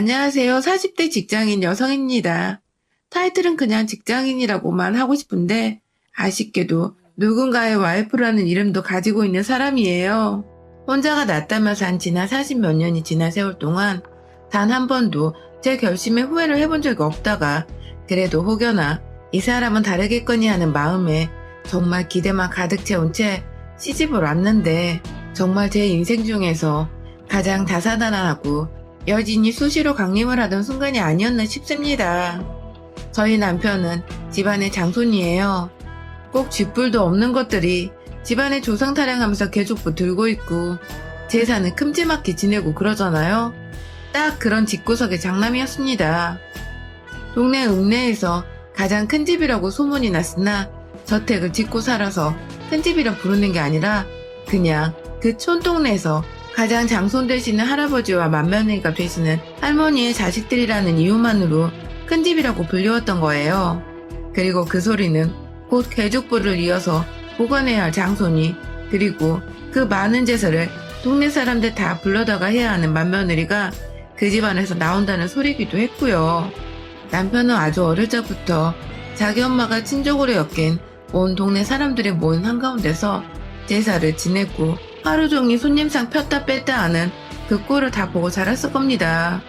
안녕하세요. 40대 직장인 여성입니다. 타이틀은 그냥 직장인이라고만 하고 싶은데 아쉽게도 누군가의 와이프라는 이름도 가지고 있는 사람이에요. 혼자가 낫다면서 한 지난 40 몇 년이 지난 세월 동안 단 한 번도 제 결심에 후회를 해본 적이 없다가 그래도 혹여나 이 사람은 다르겠거니 하는 마음에 정말 기대만 가득 채운 채 시집을 왔는데 정말 제 인생 중에서 가장 다사다난하고 여진이 수시로 강림을 하던 순간이 아니었나 싶습니다. 저희 남편은 집안의 장손이에요. 꼭 쥐뿔도 없는 것들이 집안에 조상타령하면서 계족부 들고 있고 제사는 큼지막히 지내고 그러잖아요. 딱 그런 집구석의 장남이었습니다. 동네 읍내에서 가장 큰 집이라고 소문이 났으나 저택을 짓고 살아서 큰 집이라 부르는 게 아니라 그냥 그 촌동네에서 가장 장손 되시는 할아버지와 맏며느리가 되시는 할머니의 자식들이라는 이유만으로 큰 집이라고 불리웠던 거예요. 그리고 그 소리는 곧 계족부를 이어서 보관해야 할 장손이 그리고 그 많은 제사를 동네 사람들 다 불러다가 해야 하는 맏며느리가 그 집안에서 나온다는 소리기도 했고요. 남편은 아주 어릴 적부터 자기 엄마가 친족으로 엮인 온 동네 사람들이 모인 한가운데서 제사를 지냈고 하루 종일 손님상 폈다 뺐다 하는 그 꼴을 다 보고 자랐을 겁니다.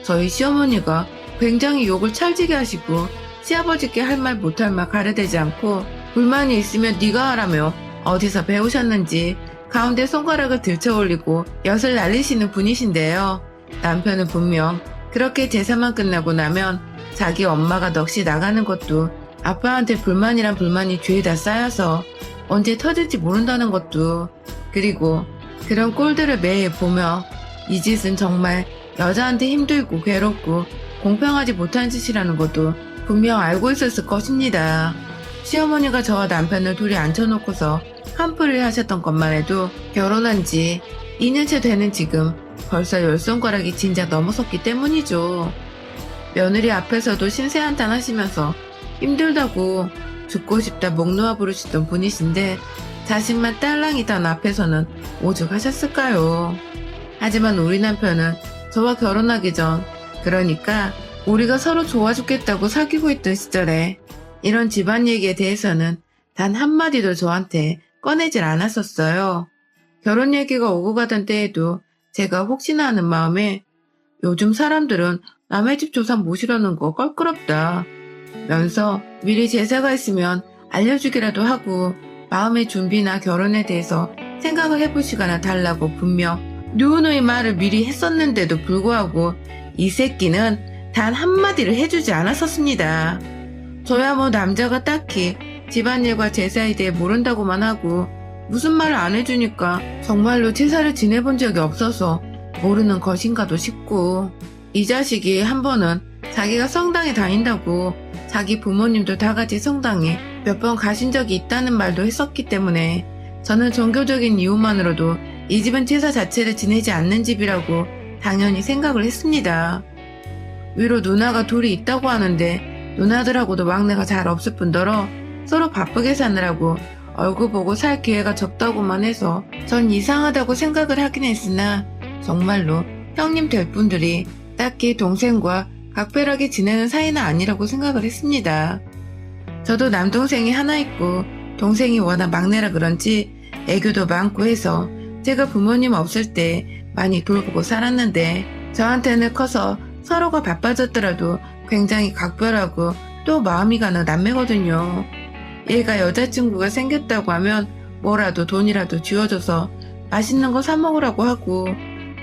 저희 시어머니가 굉장히 욕을 찰지게 하시고 시아버지께 할 말 못할 말 가려대지 않고 불만이 있으면 네가 하라며 어디서 배우셨는지 가운데 손가락을 들쳐 올리고 엿을 날리시는 분이신데요. 남편은 분명 그렇게 제사만 끝나고 나면 자기 엄마가 넋이 나가는 것도 아빠한테 불만이란 불만이 죄에다 쌓여서 언제 터질지 모른다는 것도 그리고 그런 꼴들을 매일 보며 이 짓은 정말 여자한테 힘들고 괴롭고 공평하지 못한 짓이라는 것도 분명 알고 있었을 것입니다. 시어머니가 저와 남편을 둘이 앉혀놓고서 한풀이를 하셨던 것만 해도 결혼한 지 2년째 되는 지금 벌써 10손가락이 진작 넘어섰기 때문이죠. 며느리 앞에서도 신세한탄 하시면서 힘들다고 죽고 싶다 목 놓아 부르시던 분이신데 자식만 딸랑이던 앞에서는 오죽하셨을까요? 하지만 우리 남편은 저와 결혼하기 전 그러니까 우리가 서로 좋아 죽겠다고 사귀고 있던 시절에 이런 집안 얘기에 대해서는 단 한마디도 저한테 꺼내질 않았었어요. 결혼 얘기가 오고 가던 때에도 제가 혹시나 하는 마음에 요즘 사람들은 남의 집 조상 모시려는 거 껄끄럽다 면서 미리 제사가 있으면 알려주기라도 하고 마음의 준비나 결혼에 대해서 생각을 해볼 시간을 달라고 분명 누누이 말을 미리 했었는데도 불구하고 이 새끼는 단 한마디를 해주지 않았었습니다. 저야 뭐 남자가 딱히 집안일과 제사에 대해 모른다고만 하고 무슨 말을 안 해주니까 정말로 제사를 지내본 적이 없어서 모르는 것인가도 싶고 이 자식이 한 번은 자기가 성당에 다닌다고 자기 부모님도 다 같이 성당에 몇 번 가신 적이 있다는 말도 했었기 때문에 저는 종교적인 이유만으로도 이 집은 제사 자체를 지내지 않는 집이라고 당연히 생각을 했습니다. 위로 누나가 둘이 있다고 하는데 누나들하고도 막내가 잘 없을 뿐더러 서로 바쁘게 사느라고 얼굴 보고 살 기회가 적다고만 해서 전 이상하다고 생각을 하긴 했으나 정말로 형님 될 분들이 딱히 동생과 각별하게 지내는 사이는 아니라고 생각을 했습니다. 저도 남동생이 하나 있고 동생이 워낙 막내라 그런지 애교도 많고 해서 제가 부모님 없을 때 많이 돌보고 살았는데 저한테는 커서 서로가 바빠졌더라도 굉장히 각별하고 또 마음이 가는 남매거든요. 얘가 여자친구가 생겼다고 하면 뭐라도 돈이라도 쥐어줘서 맛있는 거 사 먹으라고 하고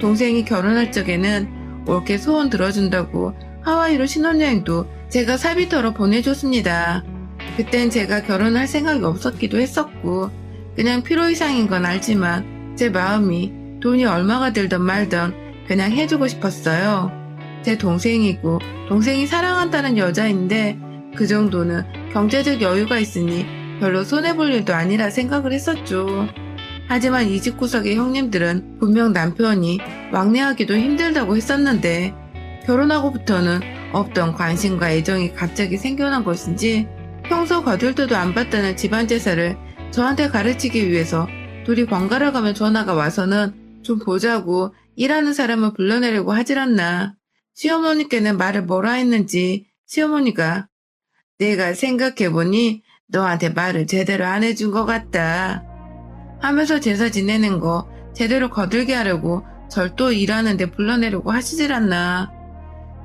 동생이 결혼할 적에는 올게 소원 들어준다고 하와이로 신혼여행도 제가 사비터로 보내줬습니다. 그땐 제가 결혼할 생각이 없었기도 했었고 그냥 필요 이상인 건 알지만 제 마음이 돈이 얼마가 들던 말던 그냥 해주고 싶었어요. 제 동생이고 동생이 사랑한다는 여자인데 그 정도는 경제적 여유가 있으니 별로 손해볼 일도 아니라 생각을 했었죠. 하지만 이 집구석의 형님들은 분명 남편이 왕래하기도 힘들다고 했었는데 결혼하고부터는 없던 관심과 애정이 갑자기 생겨난 것인지 평소 거들떠도 안 봤다는 집안 제사를 저한테 가르치기 위해서 둘이 번갈아 가며 전화가 와서는 좀 보자고 일하는 사람을 불러내려고 하질 않나. 시어머니께는 말을 뭐라 했는지 시어머니가 내가 생각해보니 너한테 말을 제대로 안 해준 것 같다 하면서 제사 지내는 거 제대로 거들게 하려고 절 또 일하는데 불러내려고 하시질 않나.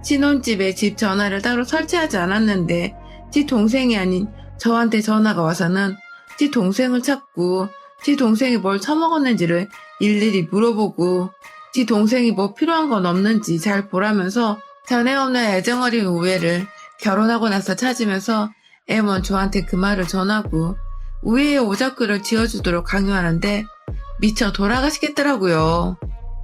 신혼집에 집 전화를 따로 설치하지 않았는데 지 동생이 아닌 저한테 전화가 와서는 지 동생을 찾고 지 동생이 뭘 처먹었는지를 일일이 물어보고 지 동생이 뭐 필요한 건 없는지 잘 보라면서 전에 없는 애정어린 우애를 결혼하고 나서 찾으면서 애먼 저한테 그 말을 전하고 우애의 오작교를 지어주도록 강요하는데 미쳐 돌아가시겠더라고요.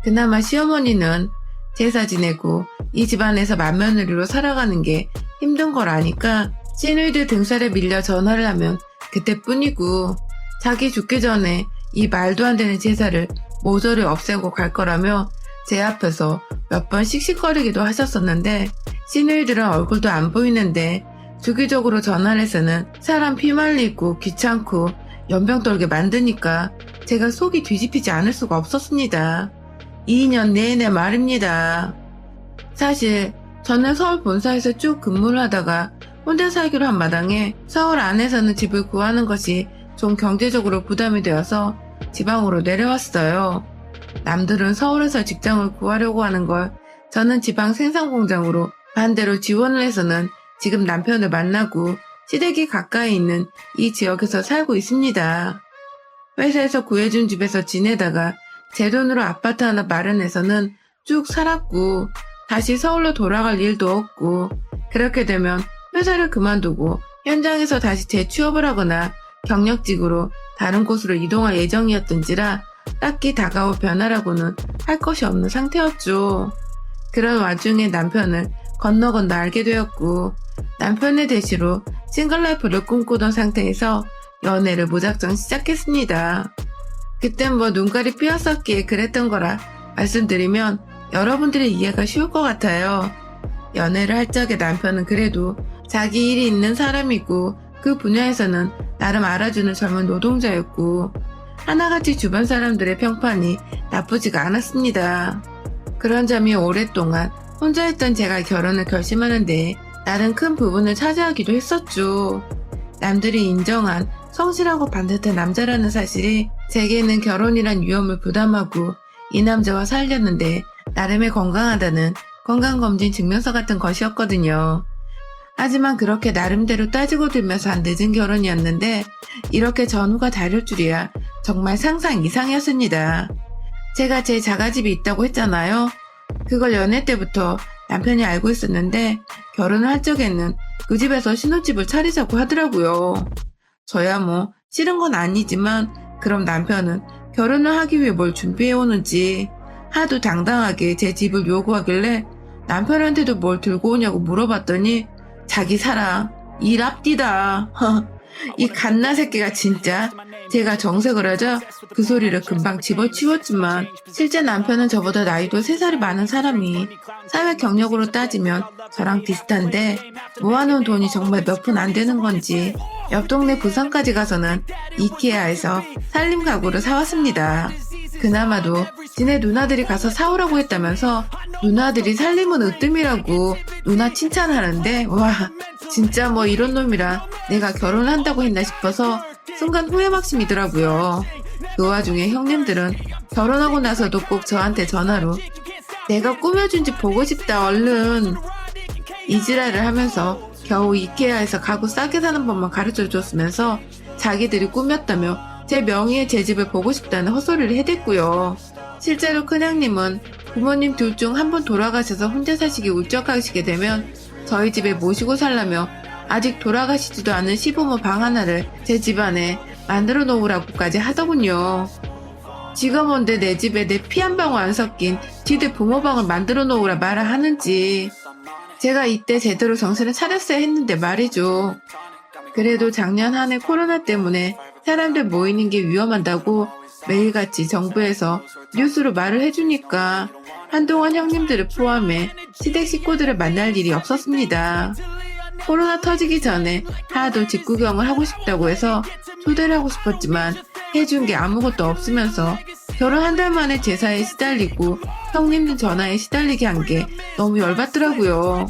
그나마 시어머니는 제사 지내고 이 집안에서 맏며느리로 살아가는 게 힘든 걸 아니까 시누이들 등살에 밀려 전화를 하면 그때뿐이고 자기 죽기 전에 이 말도 안 되는 제사를 모조리 없애고 갈 거라며 제 앞에서 몇 번 씩씩거리기도 하셨었는데 시누이들은 얼굴도 안 보이는데 주기적으로 전화를 해서는 사람 피말리고 귀찮고 연병 떨게 만드니까 제가 속이 뒤집히지 않을 수가 없었습니다. 2년 내내 말입니다. 사실 저는 서울 본사에서 쭉 근무를 하다가 혼자 살기로 한 마당에 서울 안에서는 집을 구하는 것이 좀 경제적으로 부담이 되어서 지방으로 내려왔어요. 남들은 서울에서 직장을 구하려고 하는 걸 저는 지방 생산공장으로 반대로 지원을 해서는 지금 남편을 만나고 시댁이 가까이 있는 이 지역에서 살고 있습니다. 회사에서 구해준 집에서 지내다가 제 돈으로 아파트 하나 마련해서는 쭉 살았고 다시 서울로 돌아갈 일도 없고 그렇게 되면 회사를 그만두고 현장에서 다시 재취업을 하거나 경력직으로 다른 곳으로 이동할 예정이었던지라 딱히 다가올 변화라고는 할 것이 없는 상태였죠. 그런 와중에 남편을 건너 알게 되었고 남편의 대시로 싱글라이프를 꿈꾸던 상태에서 연애를 무작정 시작했습니다. 그땐 뭐 눈깔이 삐었었기에 그랬던 거라 말씀드리면 여러분들의 이해가 쉬울 것 같아요. 연애를 할 적에 남편은 그래도 자기 일이 있는 사람이고 그 분야에서는 나름 알아주는 젊은 노동자였고 하나같이 주변 사람들의 평판이 나쁘지가 않았습니다. 그런 점이 오랫동안 혼자 했던 제가 결혼을 결심하는데 나름 큰 부분을 차지하기도 했었죠. 남들이 인정한 성실하고 반듯한 남자라는 사실이 제게는 결혼이란 위험을 부담하고 이 남자와 살렸는데 나름의 건강하다는 건강검진 증명서 같은 것이었거든요. 하지만 그렇게 나름대로 따지고 들면서 한 늦은 결혼이었는데 이렇게 전후가 다를 줄이야 정말 상상 이상이었습니다. 제가 제 자가집이 있다고 했잖아요. 그걸 연애 때부터 남편이 알고 있었는데 결혼을 할 적에는 그 집에서 신혼집을 차리자고 하더라고요. 저야 뭐 싫은 건 아니지만 그럼 남편은 결혼을 하기 위해 뭘 준비해오는지 하도 당당하게 제 집을 요구하길래 남편한테도 뭘 들고 오냐고 물어봤더니 자기 사랑 일 앞디다. 이 갓나 새끼가 진짜. 제가 정색을 하자 그 소리를 금방 집어치웠지만 실제 남편은 저보다 나이도 3살이 많은 사람이 사회 경력으로 따지면 저랑 비슷한데 모아놓은 돈이 정말 몇 푼 안 되는 건지 옆 동네 부산까지 가서는 이케아에서 살림 가구를 사왔습니다. 그나마도 지네 누나들이 가서 사오라고 했다면서 누나들이 살림은 으뜸이라고 누나 칭찬하는데 와 진짜 뭐 이런 놈이랑 내가 결혼한다고 했나 싶어서 순간 후회막심이더라고요. 그 와중에 형님들은 결혼하고 나서도 꼭 저한테 전화로 내가 꾸며준 집 보고 싶다 얼른 이지랄을 하면서 겨우 이케아에서 가구 싸게 사는 법만 가르쳐 줬으면서 자기들이 꾸몄다며 제 명의의 제 집을 보고 싶다는 헛소리를 해댔고요. 실제로 큰형님은 부모님 둘 중 한 분 돌아가셔서 혼자 사시기 울적하시게 되면 저희 집에 모시고 살라며 아직 돌아가시지도 않은 시부모 방 하나를 제 집안에 만들어 놓으라고까지 하더군요. 지가 뭔데 내 집에 내 피 한 방울 안 섞인 지들 부모방을 만들어 놓으라 말을 하는지 제가 이때 제대로 정신을 차렸어야 했는데 말이죠. 그래도 작년 한 해 코로나 때문에 사람들 모이는 게 위험하다고 매일같이 정부에서 뉴스로 말을 해주니까 한동안 형님들을 포함해 시댁 식구들을 만날 일이 없었습니다. 코로나 터지기 전에 하도 집 구경을 하고 싶다고 해서 초대를 하고 싶었지만 해준 게 아무것도 없으면서 결혼 한 달 만에 제사에 시달리고 형님들 전화에 시달리게 한 게 너무 열받더라고요.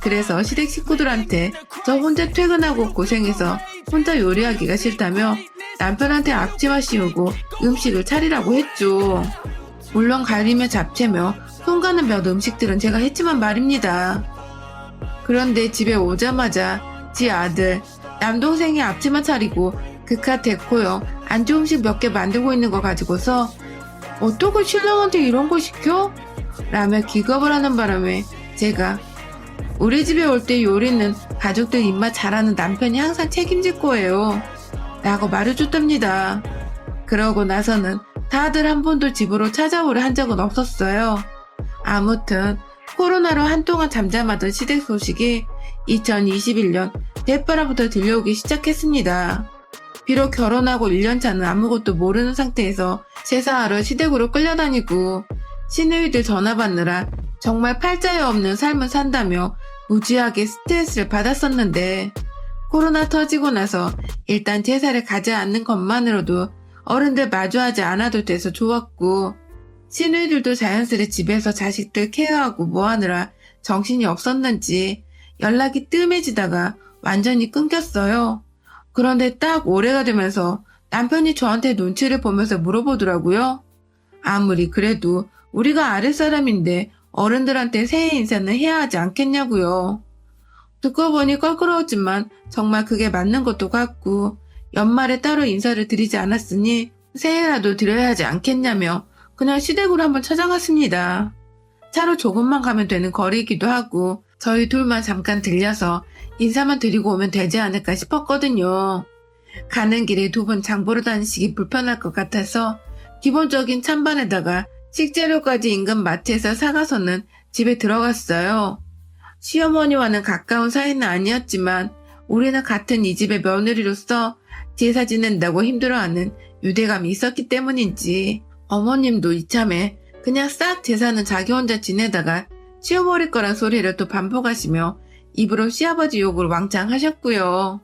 그래서 시댁 식구들한테 저 혼자 퇴근하고 고생해서 혼자 요리하기가 싫다며 남편한테 앞치마 씌우고 음식을 차리라고 했죠. 물론 가리며 잡채며 손 가는 몇 음식들은 제가 했지만 말입니다. 그런데 집에 오자마자 지 아들, 남동생이 앞치마 차리고 그깟 데코용 안주 음식 몇 개 만들고 있는 거 가지고서 어떻게 신랑한테 이런 거 시켜? 라며 기겁을 하는 바람에 제가 우리 집에 올 때 요리는 가족들 입맛 잘하는 남편이 항상 책임질 거예요. 라고 말해줬답니다. 그러고 나서는 다들 한 번도 집으로 찾아오려 한 적은 없었어요. 아무튼 코로나로 한동안 잠잠하던 시댁 소식이 2021년 대바람부터 들려오기 시작했습니다. 비록 결혼하고 1년차는 아무것도 모르는 상태에서 제사하러 시댁으로 끌려다니고 시누이들 전화 받느라 정말 팔자에 없는 삶을 산다며 무지하게 스트레스를 받았었는데 코로나 터지고 나서 일단 제사를 가지 않는 것만으로도 어른들 마주하지 않아도 돼서 좋았고 시누이들도 자연스레 집에서 자식들 케어하고 뭐하느라 정신이 없었는지 연락이 뜸해지다가 완전히 끊겼어요. 그런데 딱 올해가 되면서 남편이 저한테 눈치를 보면서 물어보더라고요. 아무리 그래도 우리가 아랫사람인데 어른들한테 새해 인사는 해야 하지 않겠냐고요. 듣고 보니 껄끄러웠지만 정말 그게 맞는 것도 같고 연말에 따로 인사를 드리지 않았으니 새해라도 드려야 하지 않겠냐며 그냥 시댁으로 한번 찾아갔습니다. 차로 조금만 가면 되는 거리이기도 하고 저희 둘만 잠깐 들려서 인사만 드리고 오면 되지 않을까 싶었거든요. 가는 길에 두 분 장보러 다니시기 불편할 것 같아서 기본적인 찬반에다가 식재료까지 인근 마트에서 사가서는 집에 들어갔어요. 시어머니와는 가까운 사이는 아니었지만 우리는 같은 이 집의 며느리로서 제사 지낸다고 힘들어하는 유대감이 있었기 때문인지 어머님도 이참에 그냥 싹 제사는 자기 혼자 지내다가 치워버릴 거란 소리를 또 반복하시며 입으로 시아버지 욕을 왕창 하셨고요.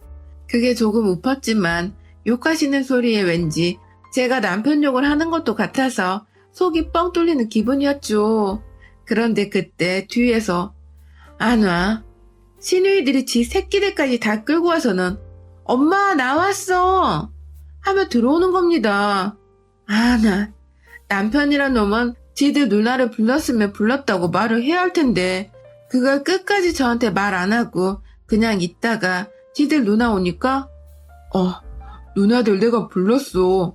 그게 조금 웃었지만 욕하시는 소리에 왠지 제가 남편 욕을 하는 것도 같아서 속이 뻥 뚫리는 기분이었죠. 그런데 그때 뒤에서 안 와. 시누이들이 지 새끼들까지 다 끌고 와서는 엄마 나왔어 하며 들어오는 겁니다. 나 남편이란 놈은 지들 누나를 불렀으면 불렀다고 말을 해야 할 텐데 그걸 끝까지 저한테 말 안 하고 그냥 있다가 지들 누나 오니까 누나들 내가 불렀어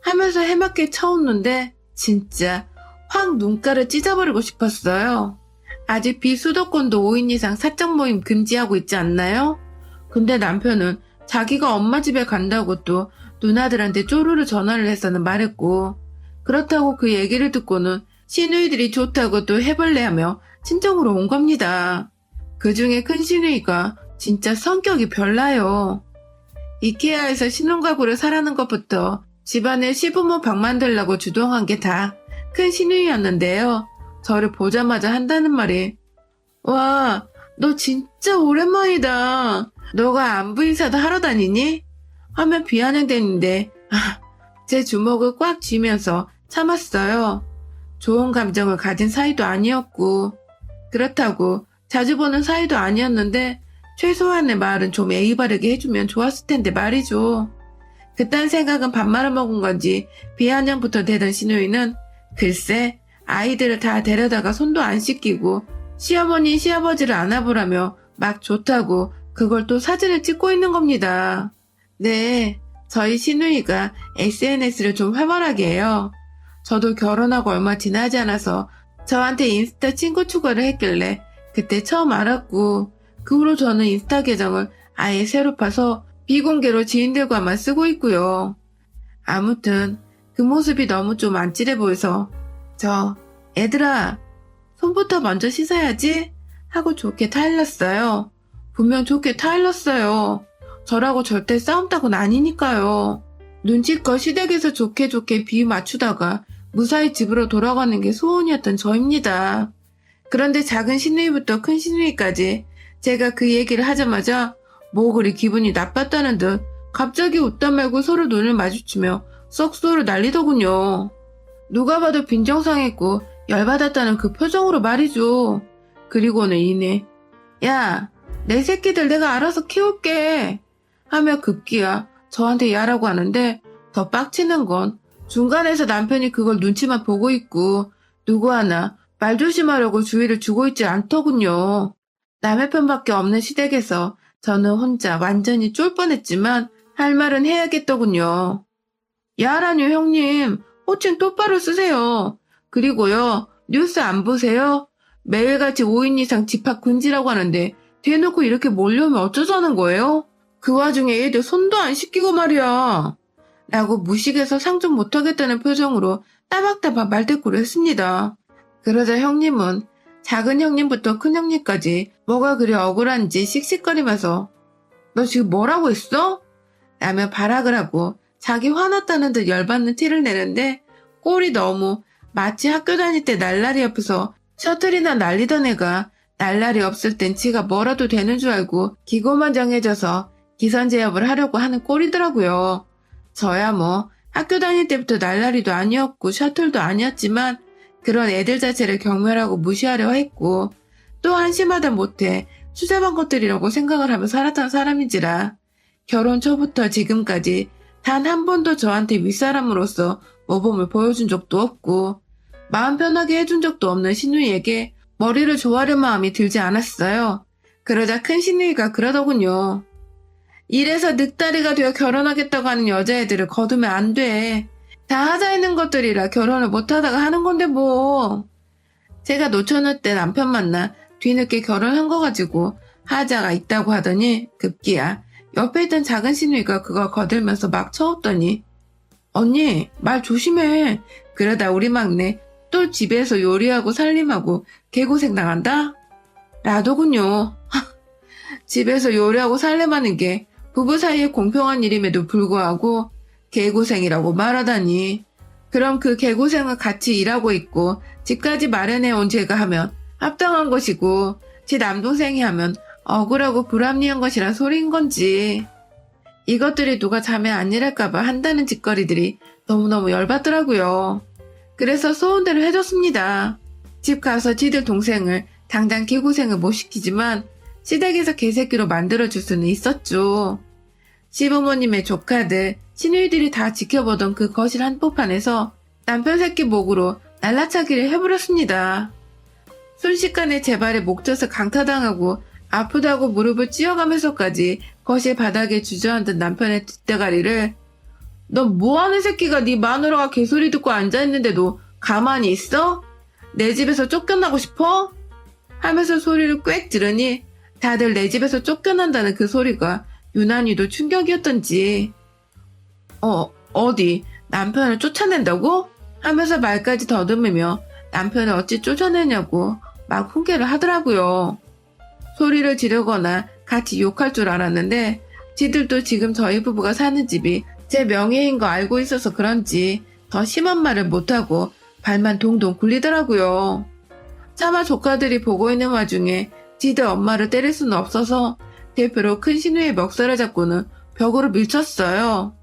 하면서 해맑게 쳐웃는데 진짜 확 눈가를 찢어버리고 싶었어요. 아직 비수도권도 5인 이상 사적 모임 금지하고 있지 않나요? 근데 남편은 자기가 엄마 집에 간다고 또 누나들한테 쪼르르 전화를 해서는 말했고 그렇다고 그 얘기를 듣고는 시누이들이 좋다고 또 해볼래하며 친정으로 온 겁니다. 그 중에 큰 시누이가 진짜 성격이 별나요. 이케아에서 신혼가구를 사라는 것부터 집안에 시부모 방 만들라고 주동한 게 다 큰 시누이였는데요. 저를 보자마자 한다는 말이 와, 너 진짜 오랜만이다. 너가 안부 인사도 하러 다니니? 하면 비아냥대는데 제 주먹을 꽉 쥐면서 참았어요. 좋은 감정을 가진 사이도 아니었고 그렇다고 자주 보는 사이도 아니었는데 최소한의 말은 좀 예의 바르게 해주면 좋았을 텐데 말이죠. 그딴 생각은 밥 말아먹은 건지 비아냥부터 되던 시누이는 글쎄 아이들을 다 데려다가 손도 안 씻기고 시어머니 시아버지를 안아보라며 막 좋다고 그걸 또 사진을 찍고 있는 겁니다. 네, 저희 시누이가 SNS를 좀 활발하게 해요. 저도 결혼하고 얼마 지나지 않아서 저한테 인스타 친구 추가를 했길래 그때 처음 알았고 그 후로 저는 인스타 계정을 아예 새로 파서 비공개로 지인들과만 쓰고 있고요. 아무튼 그 모습이 너무 좀 안찔해 보여서 애들아 손부터 먼저 씻어야지 하고 좋게 타일렀어요. 분명 좋게 타일렀어요. 저라고 절대 싸움 따고는 아니니까요. 눈치껏 시댁에서 좋게 비유 맞추다가 무사히 집으로 돌아가는 게 소원이었던 저입니다. 그런데 작은 시누이부터 큰 시누이까지 제가 그 얘기를 하자마자 뭐 그리 기분이 나빴다는 듯 갑자기 웃다 말고 서로 눈을 마주치며 썩소를 날리더군요. 누가 봐도 빈정상했고 열받았다는 그 표정으로 말이죠. 그리고는 이내 야, 내 새끼들 내가 알아서 키울게 하며 급기야 저한테 야라고 하는데 더 빡치는 건 중간에서 남편이 그걸 눈치만 보고 있고 누구 하나 말 조심하려고 주의를 주고 있지 않더군요. 남의 편밖에 없는 시댁에서 저는 혼자 완전히 쫄 뻔했지만 할 말은 해야겠더군요. 야라뇨 형님, 호칭 똑바로 쓰세요. 그리고요, 뉴스 안 보세요? 매일같이 5인 이상 집합 금지라고 하는데 대놓고 이렇게 몰려오면 어쩌자는 거예요? 그 와중에 애들 손도 안 씻기고 말이야. 라고 무식해서 상종 못하겠다는 표정으로 따박따박 말대꾸를 했습니다. 그러자 형님은 작은 형님부터 큰 형님까지 뭐가 그리 억울한지 씩씩거리면서 너 지금 뭐라고 했어? 라며 발악을 하고 자기 화났다는 듯 열받는 티를 내는데 꼴이 너무 마치 학교 다닐 때 날라리 옆에서 셔틀이나 날리던 애가 날라리 없을 땐 지가 뭐라도 되는 줄 알고 기고만장해져서 기선제압을 하려고 하는 꼴이더라고요. 저야 뭐 학교 다닐 때부터 날라리도 아니었고 셔틀도 아니었지만 그런 애들 자체를 경멸하고 무시하려 했고 또 한심하다 못해 수제반 것들이라고 생각을 하며 살았던 사람인지라 결혼 초부터 지금까지 단 한 번도 저한테 윗사람으로서 모범을 보여준 적도 없고 마음 편하게 해준 적도 없는 신우이에게 머리를 조아릴 마음이 들지 않았어요. 그러자 큰 신우이가 그러더군요. 이래서 늑다리가 되어 결혼하겠다고 하는 여자애들을 거두면 안 돼. 다 하자 있는 것들이라 결혼을 못하다가 하는 건데 뭐. 제가 노처녀 때 남편 만나 뒤늦게 결혼한 거 가지고 하자가 있다고 하더니 급기야 옆에 있던 작은 신우이가 그걸 거들면서 막 쳐왔더니 언니 말 조심해. 그러다 우리 막내 또 집에서 요리하고 살림하고 개고생 당한다? 라더군요. 집에서 요리하고 살림하는 게 부부 사이에 공평한 일임에도 불구하고 개고생이라고 말하다니. 그럼 그 개고생을 같이 일하고 있고 집까지 마련해온 제가 하면 합당한 것이고 제 남동생이 하면 억울하고 불합리한 것이란 소리인 건지. 이것들이 누가 자매 안 일할까봐 한다는 짓거리들이 너무너무 열받더라고요. 그래서 소원대로 해줬습니다. 집 가서 지들 동생을 당장 개고생을 못 시키지만 시댁에서 개새끼로 만들어줄 수는 있었죠. 시부모님의 조카들, 시누이들이 다 지켜보던 그 거실 한복판에서 남편 새끼 목으로 날라차기를 해버렸습니다. 순식간에 제 발에 목젖을 강타당하고 아프다고 무릎을 찧어가면서까지 거실 바닥에 주저앉은 남편의 뒷대가리를 너 뭐하는 새끼가 네 마누라가 개소리 듣고 앉아있는데도 가만히 있어? 내 집에서 쫓겨나고 싶어? 하면서 소리를 꽥 지르니 다들 내 집에서 쫓겨난다는 그 소리가 유난히도 충격이었던지 어디 남편을 쫓아낸다고? 하면서 말까지 더듬으며 남편을 어찌 쫓아내냐고 막 훈계를 하더라고요. 소리를 지르거나 같이 욕할 줄 알았는데 지들도 지금 저희 부부가 사는 집이 제 명예인 거 알고 있어서 그런지 더 심한 말을 못하고 발만 동동 굴리더라고요. 차마 조카들이 보고 있는 와중에 지들 엄마를 때릴 수는 없어서 대표로 큰 신우의 멱살을 잡고는 벽으로 밀쳤어요.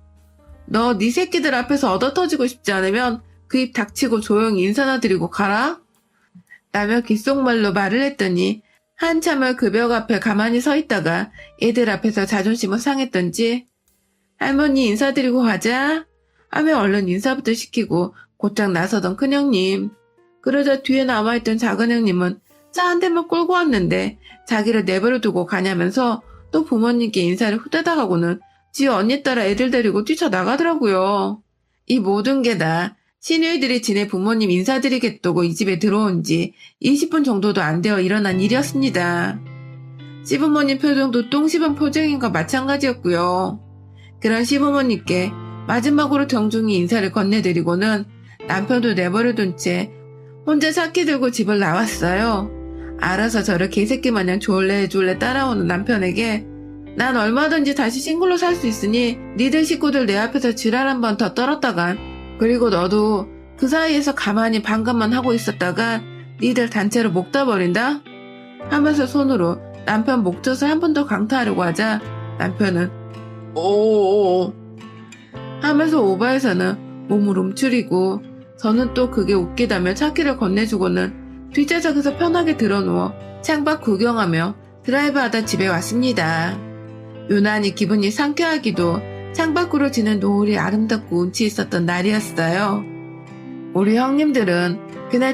너 네 새끼들 앞에서 얻어터지고 싶지 않으면 그 입 닥치고 조용히 인사나 드리고 가라? 라며 귓속말로 말을 했더니 한참을 그 벽 앞에 가만히 서 있다가 애들 앞에서 자존심을 상했던지 할머니 인사드리고 가자 하며 얼른 인사부터 시키고 곧장 나서던 큰형님. 그러자 뒤에 남아있던 작은형님은 차 한 대만 끌고 왔는데 자기를 내버려 두고 가냐면서 또 부모님께 인사를 후다닥 하고는 지 언니 따라 애들 데리고 뛰쳐나가더라고요. 이 모든 게 다 시누이들이 지네 부모님 인사드리겠다고 이 집에 들어온 지 20분 정도도 안 되어 일어난 일이었습니다. 시부모님 표정도 똥 씹은 표정인 것 마찬가지였고요. 그런 시부모님께 마지막으로 정중히 인사를 건네드리고는 남편도 내버려둔 채 혼자 차키 들고 집을 나왔어요. 알아서 저를 개새끼 마냥 졸래 따라오는 남편에게 난 얼마든지 다시 싱글로 살 수 있으니 니들 식구들 내 앞에서 지랄 한 번 더 떨었다간 그리고 너도 그 사이에서 가만히 방관만 하고 있었다가 니들 단체로 목 따버린다? 하면서 손으로 남편 목젖을 한 번 더 강타하려고 하자 남편은 오오오 하면서 오바해서는 몸을 움츠리고 저는 또 그게 웃기다며 차키를 건네주고는 뒷좌석에서 편하게 드러누워 창밖 구경하며 드라이브하다 집에 왔습니다. 유난히 기분이 상쾌하기도 창밖으로 지는 노을이 아름답고 운치 있었던 날이었어요. 우리 형님들은 그날